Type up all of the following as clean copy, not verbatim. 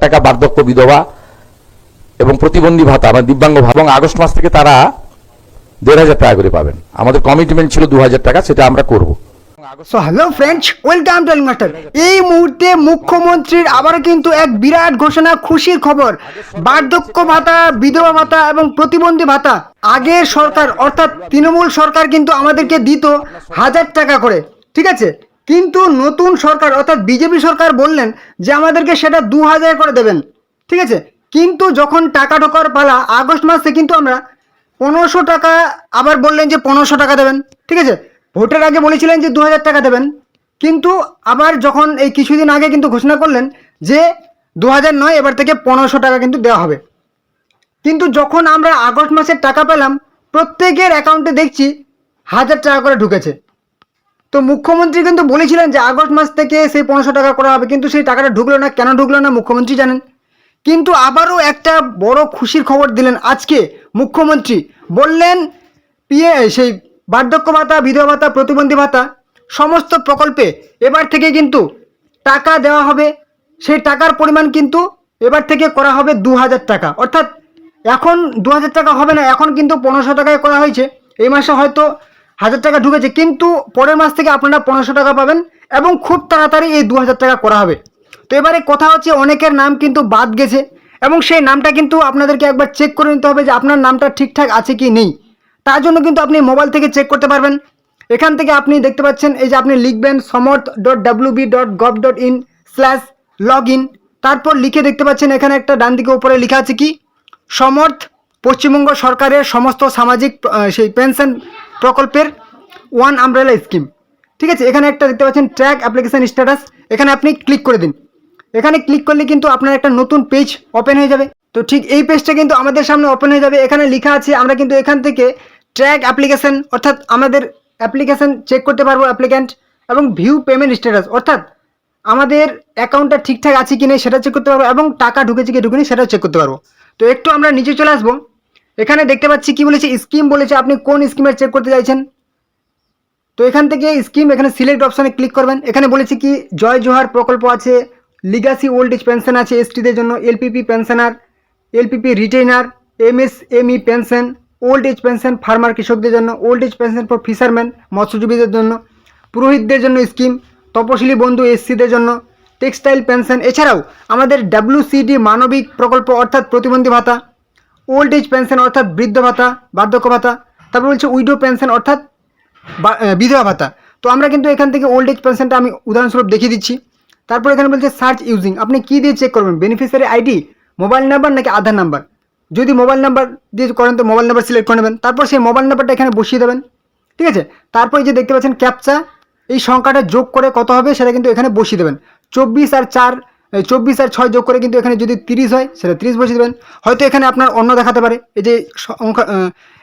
টাকা বার্ধক্য বিধবা এবং প্রতিবন্ধী ভাতা মানে দিব্যাঙ্গ ভাতা, এবং আগস্ট মাস থেকে তারা 1,500 টাকা করে পাবেন। আমাদের কমিটমেন্ট ছিল 2,000 টাকা, সেটা আমরা করব। So hello friends, welcome to master. এই মুহূর্তে মুখ্যমন্ত্রীর আবারও কিন্তু এক বিরাট ঘোষণা, খুশির খবর। বার্ধক্য ভাতা, বিধবা ভাতা এবং প্রতিবন্ধী ভাতা আগের সরকার অর্থাৎ তৃণমূল সরকার কিন্তু আমাদেরকে দিত 1,000 টাকা করে, ঠিক আছে। কিন্তু নতুন সরকার অর্থাৎ বিজেপি সরকার বললেন যে আমাদেরকে সেটা 2,000 করে দেবেন, ঠিক আছে। কিন্তু যখন টাকা ঢোকার পালা আগস্ট মাসে কিন্তু আমরা 1,500 টাকা, আবার বললেন যে 1,500 টাকা দেবেন, ঠিক আছে। ভোটের আগে বলেছিলেন যে 2,000 টাকা দেবেন, কিন্তু আবার যখন এই কিছুদিন আগে কিন্তু ঘোষণা করলেন যে 2,000 নয়, এবার থেকে 1,500 টাকা কিন্তু দেওয়া হবে। কিন্তু যখন আমরা আগস্ট মাসের টাকা পেলাম, প্রত্যেকের অ্যাকাউন্টে দেখছি 1,000 টাকা করে ঢুকেছে। তো মুখ্যমন্ত্রী কিন্তু বলেছিলেন যে আগস্ট মাস থেকে সেই 1,500 টাকা করা হবে, কিন্তু সেই টাকাটা ঢুকলো না। কেন ঢুকলো না মুখ্যমন্ত্রী জানেন। কিন্তু আবারও একটা বড় খুশির খবর দিলেন আজকে মুখ্যমন্ত্রী। বললেন সেই বার্ধক্য ভাতা, বিধবা ভাতা, প্রতিবন্ধী ভাতা সমস্ত প্রকল্পে এবার থেকে কিন্তু টাকা দেওয়া হবে। সেই টাকার পরিমাণ কিন্তু এবার থেকে করা হবে 2,000 টাকা। অর্থাৎ এখন 2,000 টাকা হবে না, এখন কিন্তু 1,500 টাকায় করা হয়েছে। এই মাসে হয়তো 1,000 টাকা ঢুকেছে, কিন্তু পরের মাস থেকে আপনারা 1,500 টাকা পাবেন এবং খুব তাড়াতাড়ি এই 2,000 টাকা করা হবে। তো এবারে কথা হচ্ছে, অনেকের নাম কিন্তু বাদ গেছে এবং সেই নামটা কিন্তু আপনাদেরকে একবার চেক করে নিতে হবে যে আপনার নামটা ঠিকঠাক আছে কি নেই। তার জন্য কিন্তু আপনি মোবাইল থেকে চেক করতে পারবেন। এখান থেকে আপনি দেখতে পাচ্ছেন, এই যে আপনি লিখবেন samarth.wb.gov.in/login, তারপর লিখে দেখতে পাচ্ছেন এখানে একটা ডান দিকে উপরে লেখা আছে কি সমর্থ, পশ্চিমবঙ্গ সরকারের সমস্ত সামাজিক সেই পেনশন প্রকল্পের ওয়ান আমব্রেলা স্কিম, ঠিক আছে। এখানে একটা দেখতে পাচ্ছেন ট্র্যাক অ্যাপ্লিকেশন স্ট্যাটাস, এখানে আপনি ক্লিক করে দিন। এখানে ক্লিক করলে কিন্তু আপনার একটা নতুন পেজ ওপেন হয়ে যাবে। তো ঠিক এই পেজটা কিন্তু আমাদের সামনে ওপেন হয়ে যাবে। এখানে লেখা আছে, আমরা কিন্তু এখান থেকে ট্র্যাক অ্যাপ্লিকেশন অর্থাৎ আমাদের অ্যাপ্লিকেশন চেক করতে পারবো, অ্যাপ্লিক্যান্ট, এবং ভিউ পেমেন্ট স্ট্যাটাস অর্থাৎ আমাদের অ্যাকাউন্টটা ঠিকঠাক আছে কি নেই সেটা চেক করতে পারবো, এবং টাকা ঢুকেছে কি ঢুকেনি সেটাও চেক করতে পারবো। তো একটু আমরা নিচে চলে আসবো। এখানে দেখতে পাচ্ছি কি বলেছে, স্কিম বলেছে, আপনি কোন স্কিমের চেক করতে চাইছেন। তো এখান থেকে স্কিম, এখানে সিলেক্ট অপশানে ক্লিক করবেন। এখানে বলেছে কি জয় জোহার প্রকল্প আছে, লিগাসি ওল্ড এজ পেনশন আছে এসটিদের জন্য, LPP pensioner, LPP retainer, MSME pension, old age pension farmer কৃষকদের জন্য, old age pension for fisherman মৎস্যজীবীদের জন্য, পুরোহিতদের জন্য স্কিম, তপশিলি বন্ধু এসসিদের জন্য, টেক্সটাইল পেনশন, এছাড়াও আমাদের WCD মানবিক প্রকল্প অর্থাৎ প্রতিবন্ধী ভাতা, ওল্ড এজ পেনশন অর্থাৎ বৃদ্ধ ভাতা, বার্ধক্য ভাতা, তারপর বলছে উইডো পেনশন অর্থাৎ বিধবা ভাতা। তো আমরা কিন্তু এখান থেকে ওল্ড এজ পেনশনটা আমি উদাহরণস্বরূপ দেখিয়ে দিচ্ছি। তারপর এখানে বলছে সার্চ ইউজিং, আপনি কী দিয়ে চেক করবেন, বেনিফিশিয়ারি আইডি, মোবাইল নাম্বার নাকি আধার নাম্বার। যদি মোবাইল নাম্বার দিয়ে করেন তো মোবাইল নাম্বার সিলেক্ট করে নেবেন, তারপর সেই মোবাইল নাম্বারটা এখানে বসিয়ে দেবেন, ঠিক আছে। তারপর যে দেখতে পাচ্ছেন ক্যাপচা, এই সংখ্যাটা যোগ করে কত হবে সেটা কিন্তু এখানে বসিয়ে দেবেন। 24 আর 6 যোগ করে কিন্তু এখানে যদি 30 হয় সেটা 30 বসিয়ে দেবেন। হয়তো এখানে আপনার অন্য দেখাতে পারে, এই যে সংখ্যা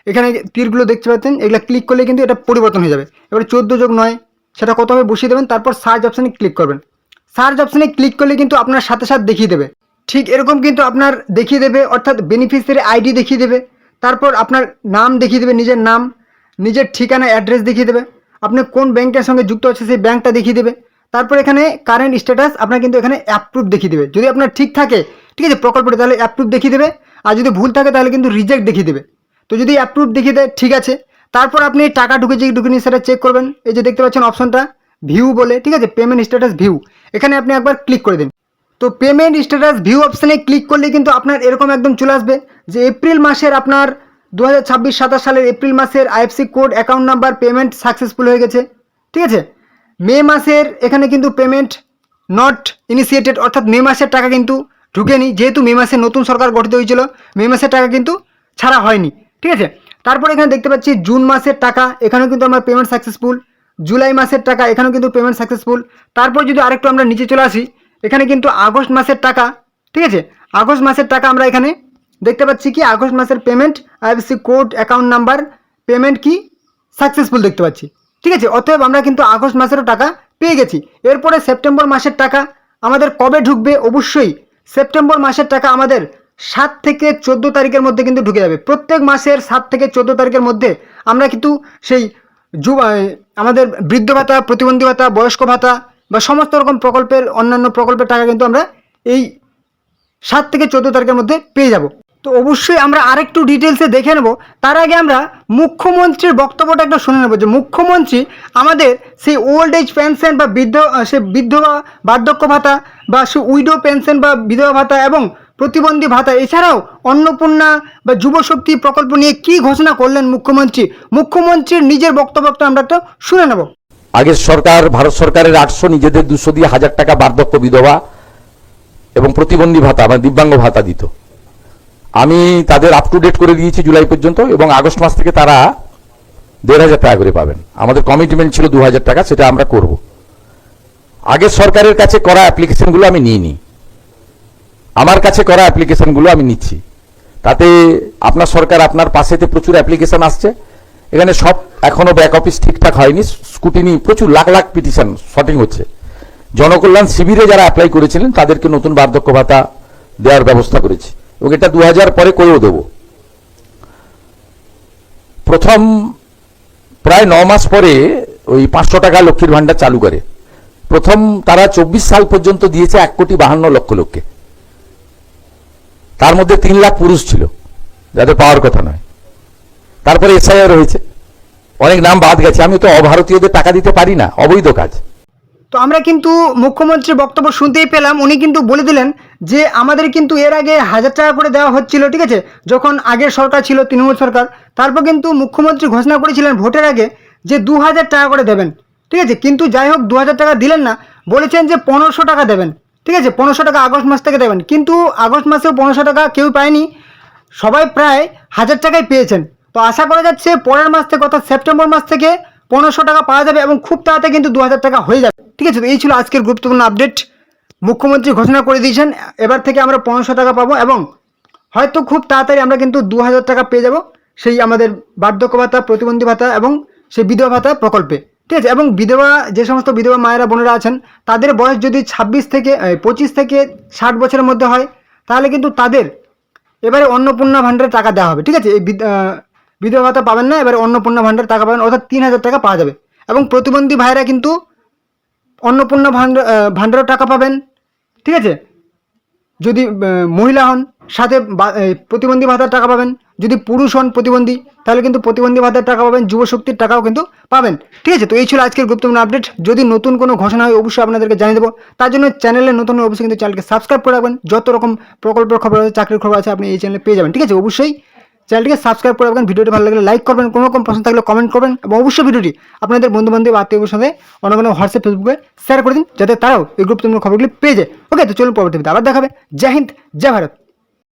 এখানে তীরগুলো দেখতে পাচ্ছেন, এগুলো ক্লিক করলে কিন্তু এটা পরিবর্তন হয়ে যাবে। এবারে 14 যোগ 9 সেটা কত হবে বসিয়ে দেবেন, তারপর সার্চ অপশানে ক্লিক করবেন। সার্চ অপশানে ক্লিক করলে কিন্তু আপনার সাথে সাথে দেখিয়ে দেবে, ঠিক এরকম কিন্তু আপনার দেখিয়ে দেবে, অর্থাৎ বেনিফিশিয়ারি আইডি দেখিয়ে দেবে, তারপর আপনার নাম দেখিয়ে দেবে, নিজের নাম, নিজের ঠিকানা অ্যাড্রেস দেখিয়ে দেবে, আপনি কোন ব্যাংকের সঙ্গে যুক্ত আছে সেই ব্যাংকটা দেখিয়ে দেবে। তারপর এখানে কারেন্ট স্ট্যাটাস আপনার কিন্তু এখানে অ্যাপ্রুভ দেখিয়ে দেবে। যদি আপনার ঠিক থাকে, ঠিক আছে, প্রকল্পটা, তাহলে অ্যাপ্রুভ দেখিয়ে দেবে, আর যদি ভুল থাকে তাহলে কিন্তু রিজেক্ট দেখিয়ে দেবে। তো যদি অ্যাপ্রুভ দেখিয়ে দেয়, ঠিক আছে, তারপর আপনি টাকা ঢুকেছে কি ঢুকেনি সেটা চেক করবেন। এই যে দেখতে পাচ্ছেন অপশনটা ভিউ বলে, ঠিক আছে, পেমেন্ট স্ট্যাটাস ভিউ, এখানে আপনি একবার ক্লিক করে দিন। তো পেমেন্ট স্ট্যাটাস ভিউ অপশানে ক্লিক করলে কিন্তু আপনার এরকম একদম চলে আসবে যে এপ্রিল মাসের আপনার 2026-27 সালের এপ্রিল মাসের IFC code, account number, payment successful হয়ে গেছে, ঠিক আছে। মে মাসের এখানে কিন্তু পেমেন্ট নট ইনিশিয়েটেড, অর্থাৎ মে মাসের টাকা কিন্তু ঢুকেনি, যেহেতু মে মাসে নতুন সরকার গঠিত হয়েছিল, মে মাসের টাকা কিন্তু ছাড়া হয়নি, ঠিক আছে। তারপর এখানে দেখতে পাচ্ছি জুন মাসের টাকা, এখানেও কিন্তু আমার পেমেন্ট সাকসেসফুল, জুলাই মাসের টাকা, এখানেও কিন্তু পেমেন্ট সাকসেসফুল। তারপর যদি আরেকটু আমরা নিচে চলে আসি, এখানে কিন্তু আগস্ট মাসের টাকা, ঠিক আছে, আগস্ট মাসের টাকা আমরা এখানে দেখতে পাচ্ছি কি আগস্ট মাসের payment, IFC code, account number, payment কি সাকসেসফুল দেখতে পাচ্ছি, ঠিক আছে। অতএব আমরা কিন্তু আগস্ট মাসেরও টাকা পেয়ে গেছি। এরপরে সেপ্টেম্বর মাসের টাকা আমাদের কবে ঢুকবে, অবশ্যই সেপ্টেম্বর মাসের টাকা আমাদের 7 থেকে 14 তারিখের মধ্যে কিন্তু ঢুকে যাবে। প্রত্যেক মাসের 7 থেকে 14 তারিখের মধ্যে আমরা কিন্তু সেই আমাদের বৃদ্ধ ভাতা, প্রতিবন্ধী ভাতা, বয়স্ক ভাতা বা সমস্ত রকম প্রকল্পের অন্যান্য প্রকল্পের টাকা কিন্তু আমরা এই 7 থেকে 14 তারিখের মধ্যে পেয়ে যাব। তো অবশ্যই আমরা আরেকটু ডিটেলসে দেখে নেব। তার আগে আমরা মুখ্যমন্ত্রীর বক্তব্যটা একটা শুনে নেব, যে মুখ্যমন্ত্রী আমাদের সেই ওল্ড এজ পেনশন বা বিধবা বার্ধক্য ভাতা বা সে উইডো পেনশন বা বিধবা ভাতা এবং প্রতিবন্ধী ভাতা এছাড়াও অন্নপূর্ণা বা যুবশক্তি প্রকল্প নিয়ে কি ঘোষণা করলেন মুখ্যমন্ত্রীর নিজের বক্তব্যটা আমরা একটা শুনে নেব। আগের সরকার, ভারত সরকারের 800, নিজেদের 200 দিয়ে 1000 টাকা বার্ধক্য বিধবা এবং প্রতিবন্ধী ভাতা মানে দিব্যাঙ্গ ভাতা দিত। আমি তাদের আপ টু ডেট করে দিয়েছি জুলাই পর্যন্ত, এবং আগস্ট মাস থেকে তারা 1500 টাকা করে পাবেন। আমাদের কমিটমেন্ট ছিল 2000 টাকা, সেটা আমরা করব। আগের সরকারের কাছে করা অ্যাপ্লিকেশনগুলো আমি নিইনি, আমার কাছে করা অ্যাপ্লিকেশনগুলো আমি নিচ্ছি। তাতে আপনার সরকার, আপনার পাশেতে প্রচুর অ্যাপ্লিকেশন আসছে। এখানে সব এখনো ব্যাক অফিস ঠিকঠাক হয়নি, স্কুটিনি প্রচুর লাখ লাখ পিটিশন শর্টিং হচ্ছে। জনকল্যাণ শিবিরে যারা অ্যাপ্লাই করেছিলেন তাদেরকে নতুন বার্ধক্য ভাতা দেওয়ার ব্যবস্থা করেছি, এবং এটা 2000 পরে করেও দেব। প্রথম প্রায় 9 মাস পরে ওই 500 টাকা লক্ষ্মীর ভান্ডার চালু করে। প্রথম তারা 24 সাল পর্যন্ত দিয়েছে 1,52,00,000 লোককে। তার মধ্যে 3 লাখ পুরুষ ছিল, যাদের পাওয়ার কথা নয়। তারপরে এসআইআর হয়েছে, অনেক নাম বাদ গেছে। আমি তো অভারতীয়দের টাকা দিতে পারি না, অবৈধ কাজ। তো আমরা কিন্তু মুখ্যমন্ত্রীর বক্তব্য শুনতেই পেলাম, উনি কিন্তু বলে দিলেন যে আমাদের কিন্তু এর আগে 1000 টাকা করে দেওয়া হচ্ছিল, ঠিক আছে, যখন আগের সরকার ছিল তৃণমূল সরকার। তারপর কিন্তু মুখ্যমন্ত্রী ঘোষণা করেছিলেন ভোটের আগে যে 2000 টাকা করে দেবেন, ঠিক আছে। কিন্তু যাই হোক 2000 টাকা দিলেন না, বলেছেন যে 1500 টাকা দেবেন, ঠিক আছে। 1500 টাকা আগস্ট মাস থেকে দেবেন, কিন্তু আগস্ট মাসেও 1500 টাকা কেউ পায়নি, সবাই প্রায় 1000 টাকাই পেয়েছেন। তো আশা করা যাচ্ছে পরের মাস থেকে অর্থাৎ সেপ্টেম্বর মাস থেকে 1500 টাকা পাওয়া যাবে, এবং খুব তাড়াতাড়ি কিন্তু 2000 টাকা হয়ে যাবে, ঠিক আছে। তো এই ছিল আজকের গুরুত্বপূর্ণ আপডেট। মুখ্যমন্ত্রী ঘোষণা করে দিয়েছেন এবার থেকে আমরা 1500 টাকা পাবো, এবং হয়তো খুব তাড়াতাড়ি আমরা কিন্তু 2000 টাকা পেয়ে যাব সেই আমাদের বার্ধক্য ভাতা, প্রতিবন্ধী ভাতা এবং সেই বিধবা ভাতা প্রকল্পে, ঠিক আছে। এবং বিধবা, যে সমস্ত বিধবা মায়েরা বোনেরা আছেন, তাদের বয়স যদি 25 থেকে 60 বছরের মধ্যে হয়, তাহলে কিন্তু তাদের এবারে অন্নপূর্ণা ভাণ্ডারে টাকা দেওয়া হবে, ঠিক আছে। এই বিধবা ভাতা পাবেন না, এবারে অন্নপূর্ণা ভাণ্ডার টাকা পাবেন, অর্থাৎ 3000 টাকা পাওয়া যাবে। এবং প্রতিবন্ধী ভাইরা কিন্তু অন্নপূর্ণা ভাণ্ডারও টাকা পাবেন, ঠিক আছে। যদি মহিলা হন সাথে প্রতিবন্ধী ভাতার টাকা পাবেন, যদি পুরুষ হন প্রতিবন্ধী তাহলে কিন্তু প্রতিবন্ধী ভাতার টাকা পাবেন, যুবশক্তির টাকাও কিন্তু পাবেন, ঠিক আছে। তো এই ছিল আজকের গুরুত্বপূর্ণ আপডেট। যদি নতুন কোনো ঘোষণা হয় অবশ্যই আপনাদেরকে জানিয়ে দেবো। তার জন্য চ্যানেলে নতুন হলে অবশ্যই কিন্তু চ্যানেলকে সাবস্ক্রাইব করে রাখবেন। যত রকম প্রকল্পের খবর আছে, চাকরির খবর আছে, আপনি এই চ্যানেলে পেয়ে যাবেন, ঠিক আছে। অবশ্যই চ্যানেলটিকে সাবস্ক্রাইব করে রাখবেন। ভিডিওটি ভালো লাগলে লাইক করবেন, কোনো রকম প্রশ্ন থাকলে কমেন্ট করবেন, এবং অবশ্যই ভিডিওটি আপনাদের বন্ধুবান্ধব আত্মীয়দের সাথে অন্য হোয়াটসঅ্যাপ ফেসবুকে শেয়ার করে দিন, যাতে তারাও এই গুরুত্বপূর্ণ খবরগুলি পেয়ে যায়। ওকে, তো চলুন পরবর্তী ভিডিও আবার দেখাবে। জয় হিন্দ, জয় ভারত।